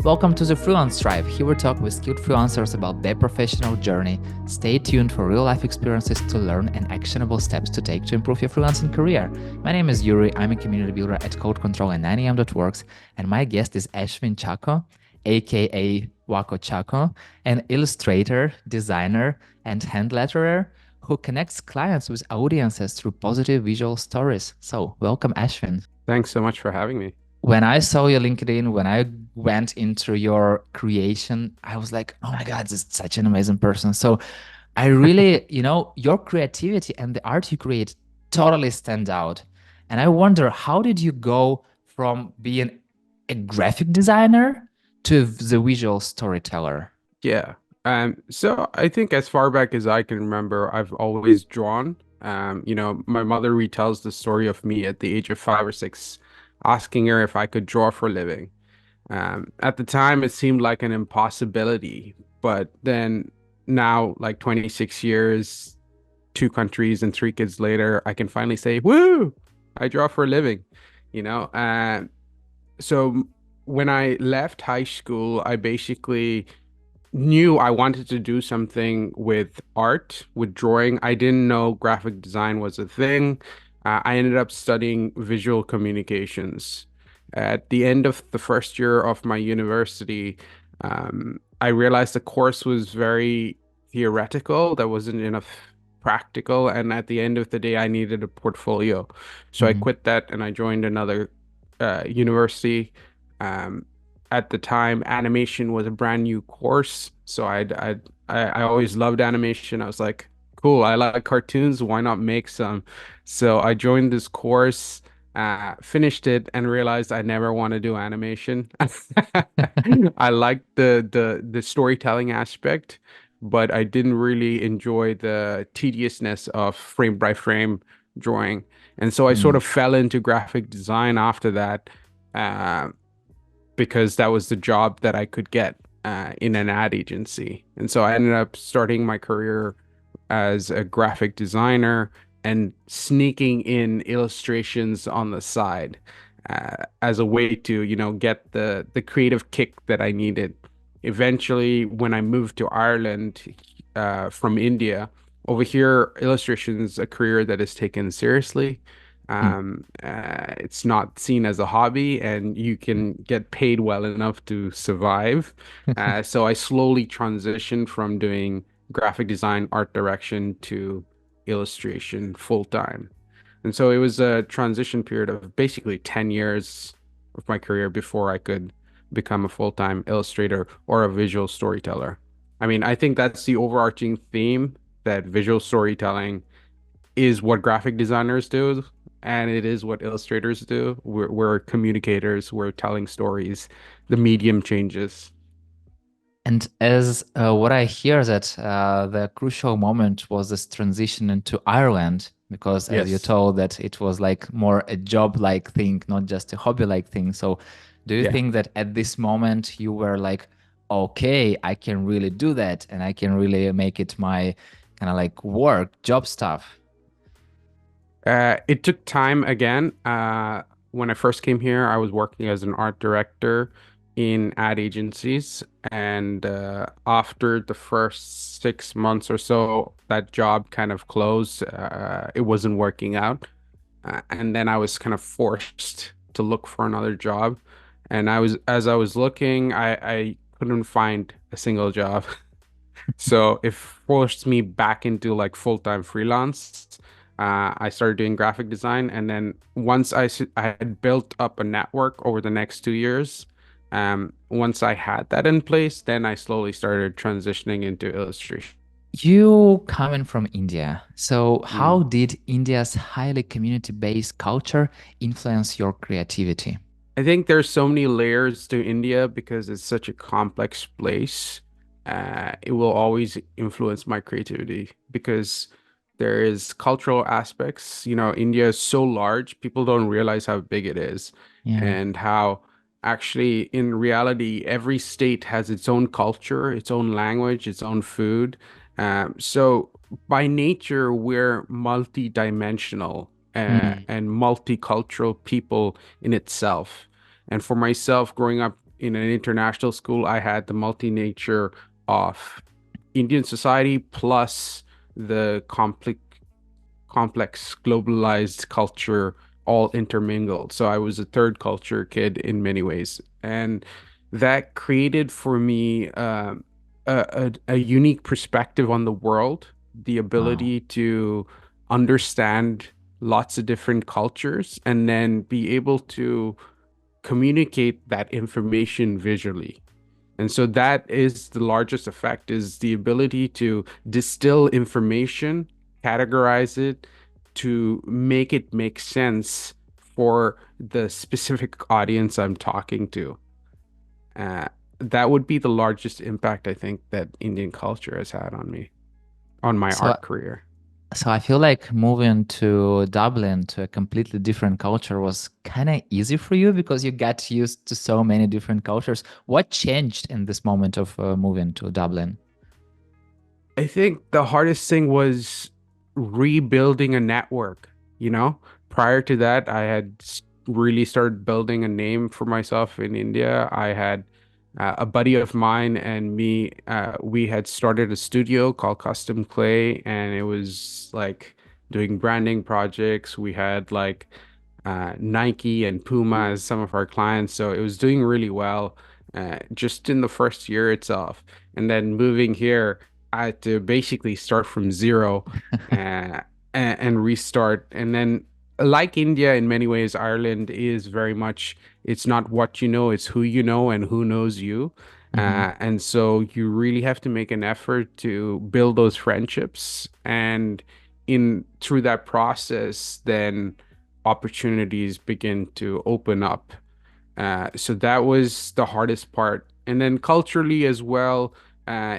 Welcome to the Freelance Tribe. Here we talk with skilled freelancers about their professional journey. Stay tuned for real life experiences to learn and actionable steps to take to improve your freelancing career. My name is Yuri. I'm a community builder at Code Control and 9am.works, and my guest is Ashwin Chacko, aka Wacko Chacko, an illustrator, designer, and hand letterer who connects clients with audiences through positive visual stories. So, welcome, Ashwin. Thanks so much for having me. When I saw your LinkedIn, when I went into your creation, I was like, oh my God, this is such an amazing person. So I really, your creativity and the art you create totally stand out. And I wonder, how did you go from being a graphic designer to the visual storyteller? Yeah. So I think as far back as I can remember, I've always drawn. My mother retells the story of me at the age of 5 or 6, asking her if I could draw for a living. At the time, it seemed like an impossibility, but then now, like 26 years, 2 countries, and 3 kids later, I can finally say, "Woo! I draw for a living." You know, so when I left high school, I basically knew I wanted to do something with art, with drawing. I didn't know graphic design was a thing. I ended up studying visual communications. At the end of the first year of my university, I realized the course was very theoretical. There wasn't enough practical. And at the end of the day, I needed a portfolio. So I Mhm. quit that and I joined another university. Um, at the time, animation was a brand new course, so I always loved animation. I was like, cool, I like cartoons, why not make some? So I joined this course, finished it, and realized I never want to do animation. I liked the storytelling aspect, but I didn't really enjoy the tediousness of frame by frame drawing. And so I sort Mm. of fell into graphic design after that. Uh, because that was the job that I could get in an ad agency. And so I ended up starting my career as a graphic designer and sneaking in illustrations on the side as a way to, get the creative kick that I needed. Eventually, when I moved to Ireland from India, over here, illustration is a career that is taken seriously. Mm. It's not seen as a hobby, and you can get paid well enough to survive. So I slowly transitioned from doing graphic design, art direction to illustration full time. And so it was a transition period of basically 10 years of my career before I could become a full-time illustrator or a visual storyteller. I mean, I think that's the overarching theme, that visual storytelling is what graphic designers do, and it is what illustrators do. We're communicators, we're telling stories. The medium changes. And as what I hear that the crucial moment was this transition into Ireland, because as you Yes. told that it was like more a job-like thing, not just a hobby-like thing. So do you Yeah. think that at this moment you were like, okay, I can really do that and I can really make it my kind of like work, job stuff? It took time again. When I first came here, I was working as an art director in ad agencies. And after the first 6 months or so, that job kind of closed. It wasn't working out. And then I was kind of forced to look for another job. And as I was looking, I couldn't find a single job. So it forced me back into like full-time freelance. I started doing graphic design, and then once I had built up a network over the next 2 years, once I had that in place, then I slowly started transitioning into illustration. You coming from India, so Mm. how did India's highly community-based culture influence your creativity? I think there's so many layers to India because it's such a complex place. It will always influence my creativity because there is cultural aspects. India is so large, people don't realize how big it is Yeah. and how actually in reality every state has its own culture, its own language, its own food. So by nature, we're multi-dimensional Mm. and multicultural people in itself. And for myself, growing up in an international school, I had the multi-nature of Indian society plus the complex globalized culture all intermingled. So I was a third culture kid in many ways. And that created for me a unique perspective on the world, the Wow. ability to understand lots of different cultures and then be able to communicate that information visually. And so that is the largest effect is the ability to distill information, categorize it to make it make sense for the specific audience I'm talking to. Uh, that would be the largest impact I think that Indian culture has had on me, on my So art career. So I feel like moving to Dublin to a completely different culture was kind of easy for you because you got used to so many different cultures. What changed in this moment of moving to Dublin? I think the hardest thing was rebuilding a network, you know? Prior to that, I had really started building a name for myself in India. I had a buddy of mine and me, we had started a studio called Custom Clay, and it was like doing branding projects. We had like Nike and Puma as some of our clients, so it was doing really well just in the first year itself. And then moving here, I had to basically start from zero uh, and restart. And then, like India, in many ways, Ireland is very much it's not what you know, it's who you know and who knows you. Hmm. And so you really have to make an effort to build those friendships. And in through that process, then opportunities begin to open up. So that was the hardest part. And then culturally as well,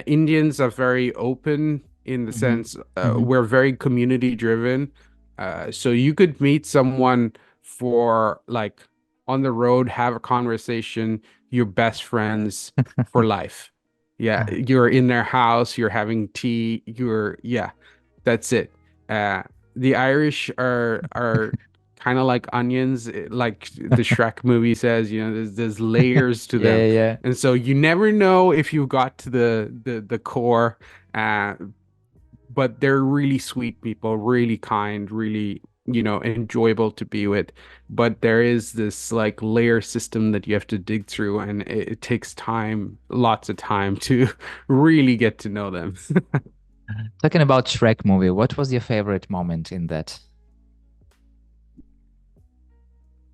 Indians are very open in the Hmm. sense Hmm. we're very community driven. So you could meet someone for like on the road, have a conversation, you're best friends for life. Yeah, you're in their house, you're having tea, yeah, that's it. Uh, the Irish are kind of like onions, like the Shrek movie says, there's layers to them. Yeah, yeah. And so you never know if you got to the core, uh, but they're really sweet people, really kind, really, enjoyable to be with. But there is this like layer system that you have to dig through, and it takes time, lots of time to really get to know them. Talking about Shrek movie, what was your favorite moment in that?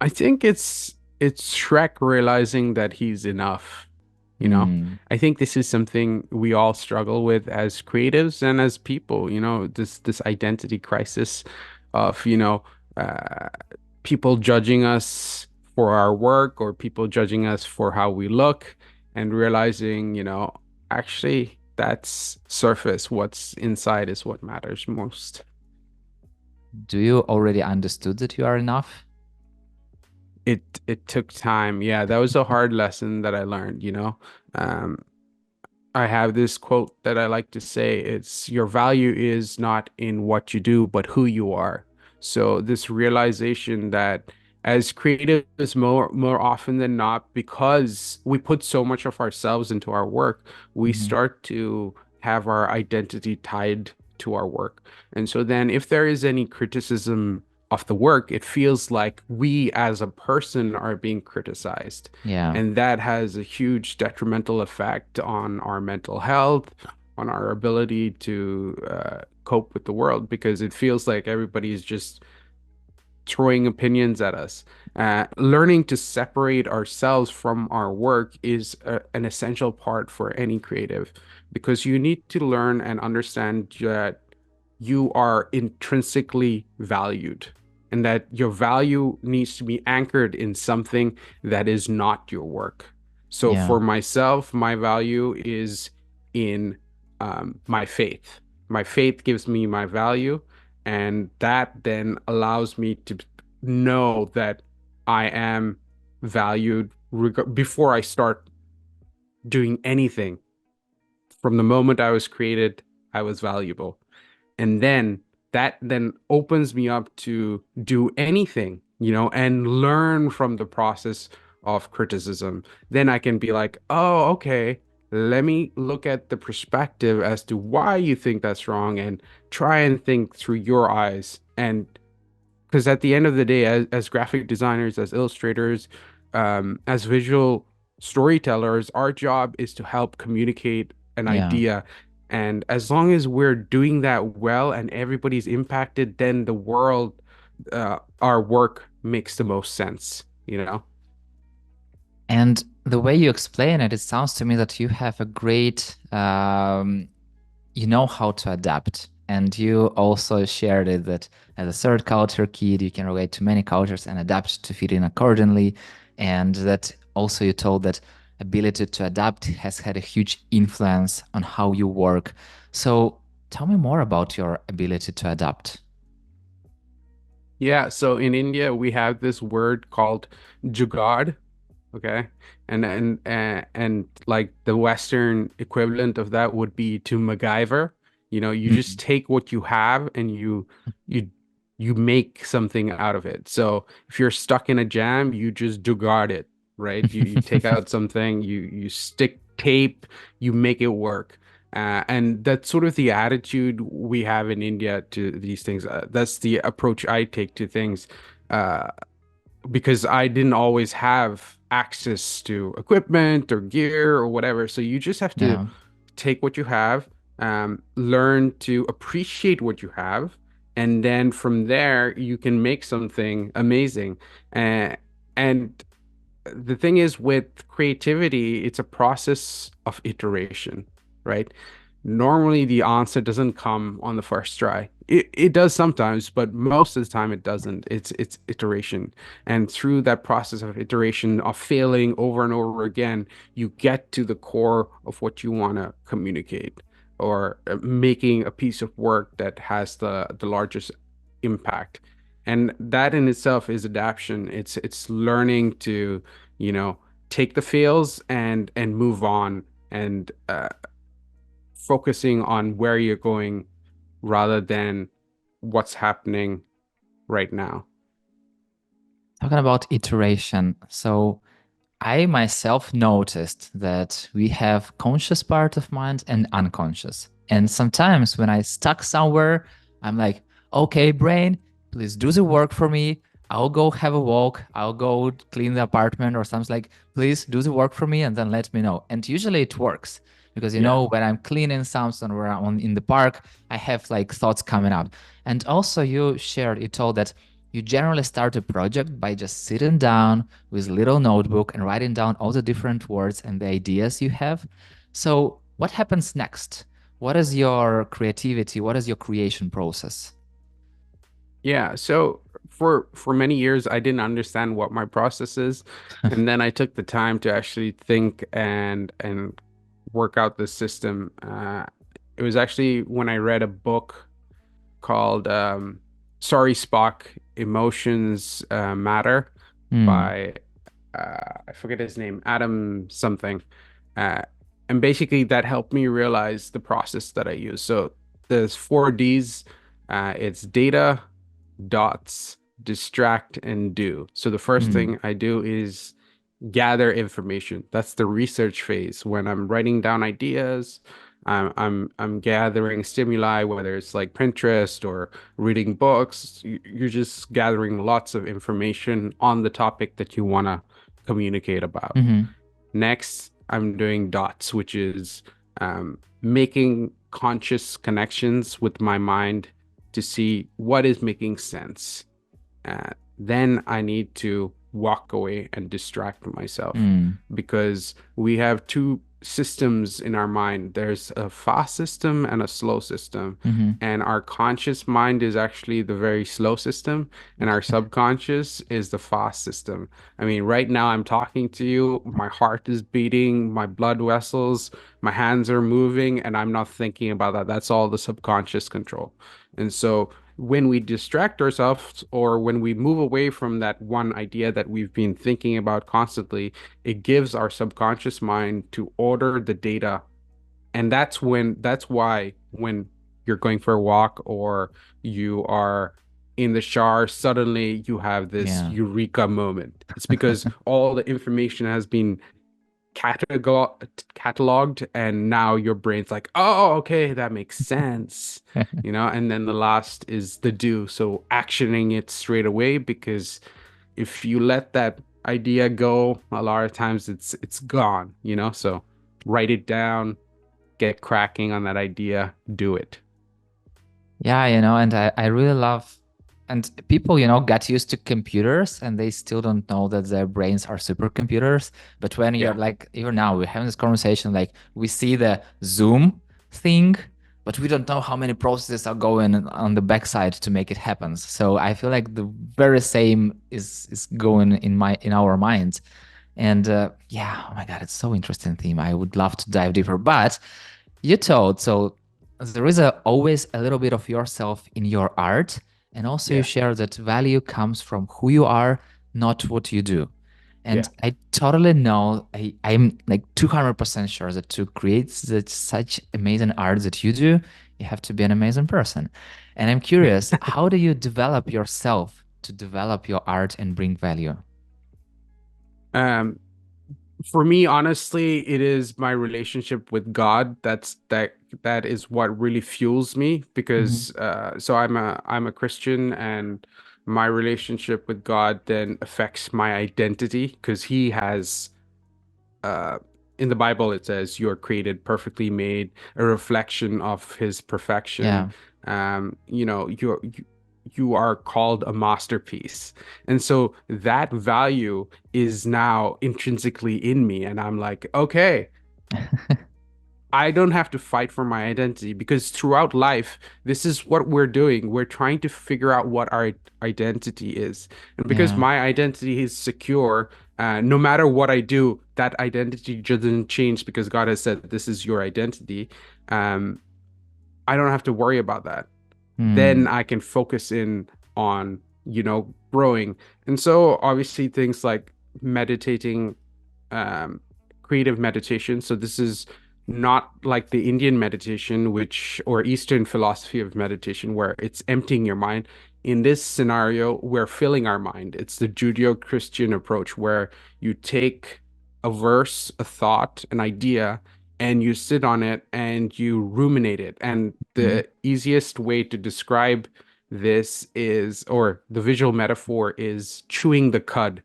I think it's Shrek realizing that he's enough, you know. Hmm. I think this is something we all struggle with as creatives and as people, this identity crisis of, uh, people judging us for our work or people judging us for how we look and realizing, actually that's surface. What's inside is what matters most. Do you already understood that you are enough? It took time. Yeah, that was a hard lesson that I learned. Um, I have this quote that I like to say, it's your value is not in what you do, but who you are. So this realization that as creatives more often than not, because we put so much of ourselves into our work, we Hmm. start to have our identity tied to our work. And so then if there is any criticism of the work, it feels like we as a person are being criticized. Yeah. And that has a huge detrimental effect on our mental health, on our ability to cope with the world, because it feels like everybody is just throwing opinions at us. Learning to separate ourselves from our work is an essential part for any creative, because you need to learn and understand that you are intrinsically valued and that your value needs to be anchored in something that is not your work. So Yeah. for myself, my value is in my faith. My faith gives me my value, and that then allows me to know that I am valued before I start doing anything. From the moment I was created, I was valuable. And then that then opens me up to do anything, and learn from the process of criticism, then I can be like, oh, okay, let me look at the perspective as to why you think that's wrong and try and think through your eyes. And because at the end of the day, as graphic designers, as illustrators, as visual storytellers, our job is to help communicate an Yeah. idea. And as long as we're doing that well and everybody's impacted, then the world, our work makes the most sense, you know? And the way you explain it, it sounds to me that you have a great, you know how to adapt. And you also shared it that as a third culture kid, you can relate to many cultures and adapt to fit in accordingly. And that also you told that ability to adapt has had a huge influence on how you work. So tell me more about your ability to adapt. Yeah, so in India, we have this word called jugaad. Okay. And like the Western equivalent of that would be to MacGyver. You know, you just Mm. take what you have and you you make something out of it. So if you're stuck in a jam, you just jugaad it, right? You take out something, you stick tape, you make it work. And that's sort of the attitude we have in India to these things. That's the approach I take to things. Uh, because I didn't always have access to equipment or gear or whatever. So you just have to Yeah. take what you have, learn to appreciate what you have, and then from there you can make something amazing. Uh, and the thing is with creativity, it's a process of iteration, right? Normally the answer doesn't come on the first try. It does sometimes, but most of the time it doesn't. It's iteration. And through that process of iteration, of failing over and over again, you get to the core of what you want to communicate or making a piece of work that has the largest impact. And that in itself is adaptation. It's learning to, you know, take the fails and move on and focusing on where you're going rather than what's happening right now. Talking about iteration. So I myself noticed that we have conscious part of mind and unconscious. And sometimes when I stuck somewhere, I'm like, okay, brain, please do the work for me. I'll go have a walk. I'll go clean the apartment or something like, please do the work for me and then let me know. And usually it works because, Yeah. when I'm cleaning something or I'm in the park, I have like thoughts coming up. And also you told that you generally start a project by just sitting down with a little notebook and writing down all the different words and the ideas you have. So, what happens next? What is your creativity? What is your creation process? Yeah, so for many years I didn't understand what my process is, and then I took the time to actually think and work out the system. It was actually when I read a book called Sorry Spock, Emotions Matter Hmm. by I forget his name, Adam something. Uh, and basically that helped me realize the process that I use. So there's 4 Ds. It's data, dots, distract, and do. So the first Hmm. thing I do is gather information. That's the research phase when I'm writing down ideas. I'm gathering stimuli, whether it's like Pinterest or reading books. You're just gathering lots of information on the topic that you want to communicate about. Hmm. Next, I'm doing dots, which is making conscious connections with my mind to see what is making sense. Then I need to walk away and distract myself Hmm. because we have two systems in our mind. There's a fast system and a slow system. Hmm. And our conscious mind is actually the very slow system, and our subconscious is the fast system. I mean, right now I'm talking to you, my heart is beating, my blood vessels, my hands are moving, and I'm not thinking about that. That's all the subconscious control. And so when we distract ourselves or when we move away from that one idea that we've been thinking about constantly, it gives our subconscious mind to order the data. And that's why when you're going for a walk or you are in the shower, suddenly you have this Yeah. eureka moment. It's because all the information has been cataloged, and now your brain's like, oh, okay, that makes sense. And then the last is the do. So actioning it straight away, because if you let that idea go, a lot of times it's gone, So write it down, get cracking on that idea, do it. Yeah, and I really love, and people, get used to computers and they still don't know that their brains are supercomputers. But when you're Yeah. like, even now, we're having this conversation, like we see the Zoom thing, but we don't know how many processes are going on the backside to make it happen. So I feel like the very same is going in our minds. And yeah, oh my God, it's so interesting theme. I would love to dive deeper, but you told so there is always a little bit of yourself in your art, and also you Yeah. share that value comes from who you are, not what you do. And Yeah. I totally know, I'm like 200% sure that to create such amazing art that you do, you have to be an amazing person. And I'm curious, how do you develop yourself to develop your art and bring value? Um, for me, honestly, it is my relationship with God. That is what really fuels me, Hmm. because so I'm a Christian, and my relationship with God then affects my identity, because he has uh in the Bible it says you are created perfectly made, a reflection of his perfection. Yeah. You are called a masterpiece. And so that value is now intrinsically in me, and I'm like, okay, I don't have to fight for my identity, because throughout life, this is what we're doing. We're trying to figure out what our identity is. And because Yeah. my identity is secure, no matter what I do, that identity doesn't change, because God has said this is your identity. Um, I don't have to worry about that. Then Hmm. I can focus in on, growing. And so obviously things like meditating, um, creative meditation. So this is not like the Indian meditation, or Eastern philosophy of meditation, where it's emptying your mind. In this scenario, we're filling our mind. It's the Judeo-Christian approach, where you take a verse, a thought, an idea, and you sit on it and you ruminate it. And Hmm. the easiest way to describe this is, or the visual metaphor is, chewing the cud.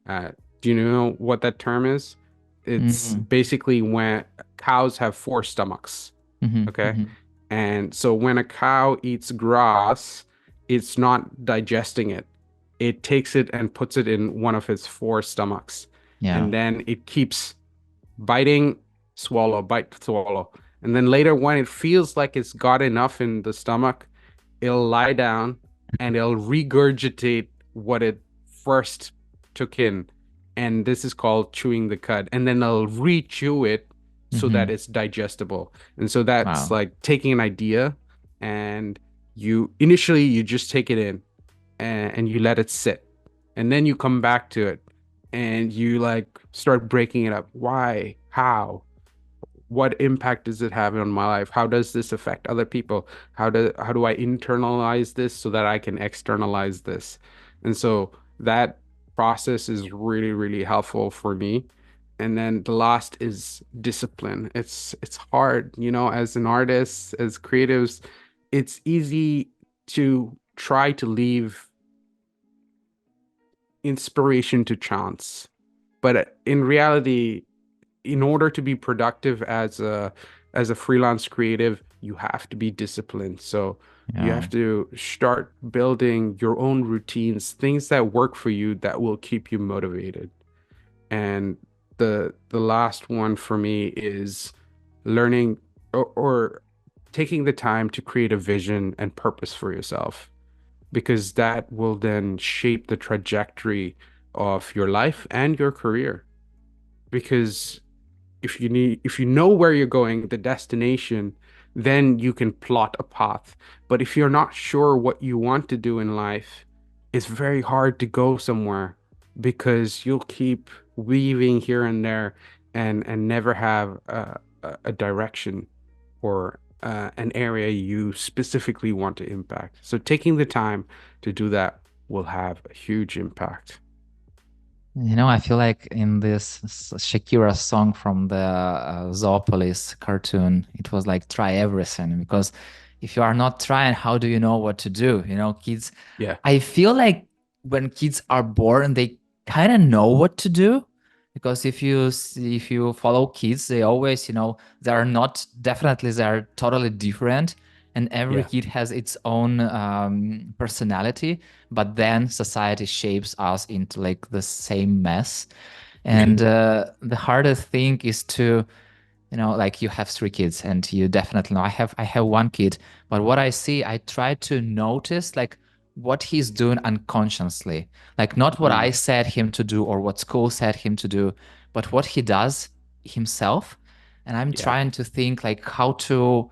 uh, do you know what that term is? It's Hmm. basically when cows have four stomachs, Hmm. okay? Hmm. And so when a cow eats grass, it's not digesting it. It takes it and puts it in one of its four stomachs. Yeah. And then it keeps biting, swallow, bite, swallow. And then later, when it feels like it's got enough in the stomach, it'll lie down and it'll regurgitate what it first took in. And this is called chewing the cud. And then it'll re-chew it so that Hmm. it's digestible. And so that's Wow. like taking an idea, and you just take it in, and you let it sit. And then you come back to it and you like start breaking it up. Why? How? What impact does it have on my life? How does this affect other people? How do I internalize this so that I can externalize this? And so that process is really, really helpful for me. And then the last is discipline. It's hard, as an artist, as creatives, it's easy to try to leave inspiration to chance. But in reality, in order to be productive as a freelance creative, you have to be disciplined. So you Yeah. have to start building your own routines, things that work for you that will keep you motivated. And the last one for me is learning, or taking the time to create a vision and purpose for yourself, because that will then shape the trajectory of your life and your career. Because if you know where you're going, the destination, then you can plot a path. But if you're not sure what you want to do in life, it's very hard to go somewhere, because you'll keep weaving here and there, and never have a direction, or an area you specifically want to impact. So taking the time to do that will have a huge impact. I feel like in this Shakira song from the Zoopolis cartoon, it was like try everything because if you are not trying, how do you know what to do? Kids, Yeah. I feel like when kids are born, they kind of know what to do because if you follow kids, they always, they are not definitely they are totally different, and every Yeah. kid has its own personality, but then society shapes us into like the same mess. And the hardest thing is to, like you have three kids and you definitely know I have one kid, but what I see, I try to notice like what he's doing unconsciously, like not what I Mm, said him to do or what school said him to do, but what he does himself. And I'm yeah. trying to think like how to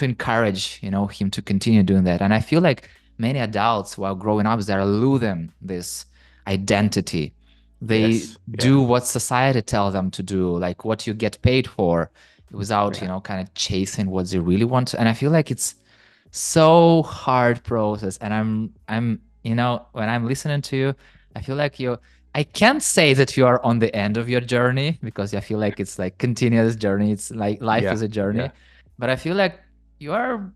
encourage, him to continue doing that. And I feel like many adults while growing up, they're losing this identity. They Yes. do Yeah. what society tells them to do, like what you get paid for, without, Yeah. kind of chasing what they really want. And I feel like it's so hard process. And when I'm listening to you, I feel like I can't say that you are on the end of your journey because I feel like it's like continuous journey. It's like life Yeah. is a journey, Yeah. but I feel like you are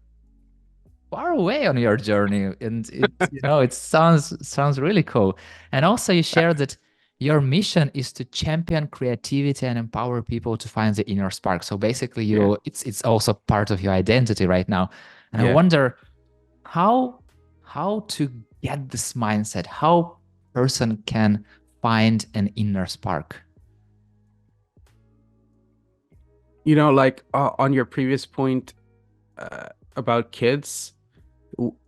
far away on your journey, and it sounds really cool. And also you Uh, share that your mission is to champion creativity and empower people to find the inner spark. So basically Yeah. it's also part of your identity right now. And I Yeah. wonder how to get this mindset, how person can find an inner spark. Like on your previous point uh, about kids,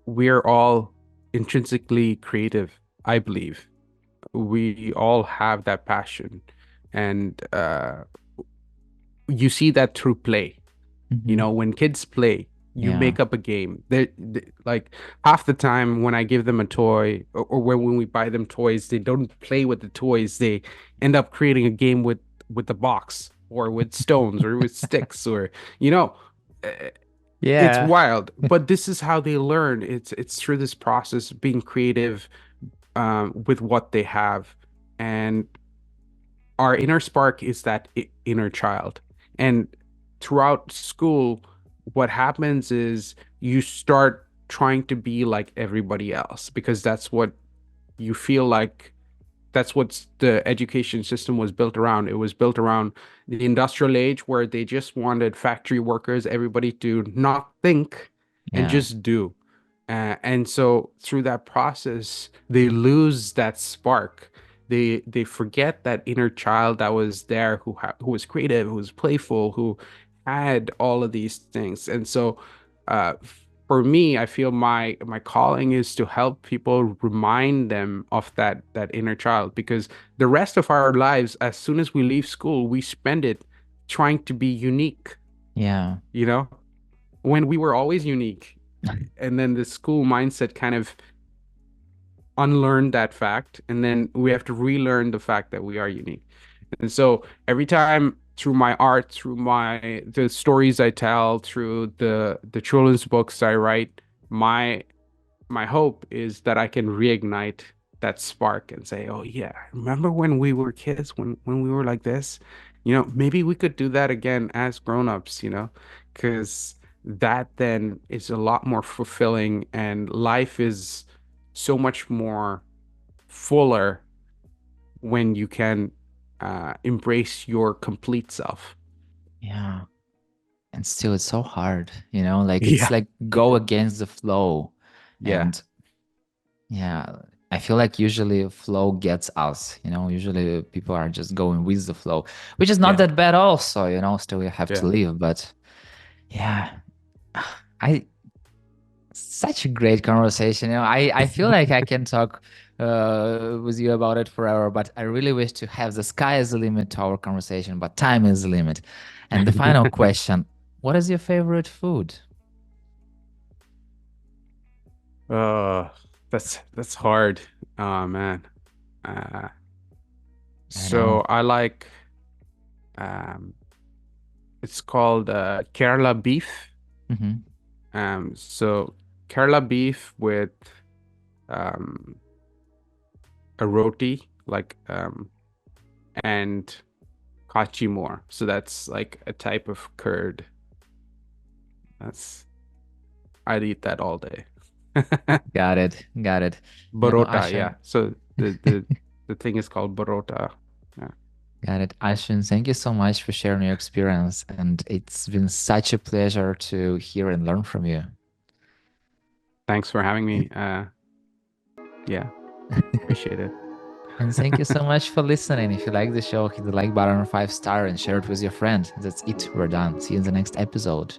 we're all intrinsically creative, I believe. We all have that passion. And you see that through play. Hmm. When kids play, you Yeah. make up a game. Like half the time when I give them a toy or when we buy them toys, they don't play with the toys. They end up creating a game with the box or with stones or with sticks or you know, eh, it's Yeah. wild. But this is how they learn. It's through this process being creative with what they have. And our inner spark is that inner child. And throughout school, what happens is you start trying to be like everybody else because that's what you feel like that's what the education system was built around. It was built around the industrial age where they just wanted factory workers, everybody to not think and Yeah. just do. And so through that process, they lose that spark. They forget that inner child that was there, who was creative, who was playful, who had all of these things. And so, uh, for me, I feel my calling is to help people remind them of that inner child because the rest of our lives, as soon as we leave school, we spend it trying to be unique, Yeah. you know, when we were always unique. And then the school mindset kind of unlearned that fact, and then we have to relearn the fact that we are unique. And so every time through my art, through the stories I tell, through the children's books I write, my hope is that I can reignite that spark and say, "Oh yeah, remember when we were kids, when we were like this? Maybe we could do that again as grown-ups, because that then is a lot more fulfilling and life is so much more fuller when you can embrace your complete self." Yeah. And still it's so hard, like it's Yeah, like go against the flow. yeah, And yeah, I feel like usually flow gets us, usually people are just going with the flow, which is not yeah, that bad also, still you have to yeah. live. But yeah, I such a great conversation. I feel like I can talk with you about it forever, but I really wish to have the sky is the limit to our conversation, but time is the limit. And the final question, what is your favorite food? Uh, that's hard. Oh man. Uh, I so know. I like um it's called Kerala beef. Hmm. So Kerala beef with um, a roti, and kachi more. So that's like a type of curd. That's I'd eat that all day. Got it. Got it. Barota, Ashwin, yeah. So the thing is called barota. Yeah. got it. Ashwin, thank you so much for sharing your experience. And it's been such a pleasure to hear and learn from you. Thanks for having me. Yeah, appreciate it. And thank you so much for listening. If you like the show, hit the like button or 5-star and share it with your friend. That's it. We're done. See you in the next episode.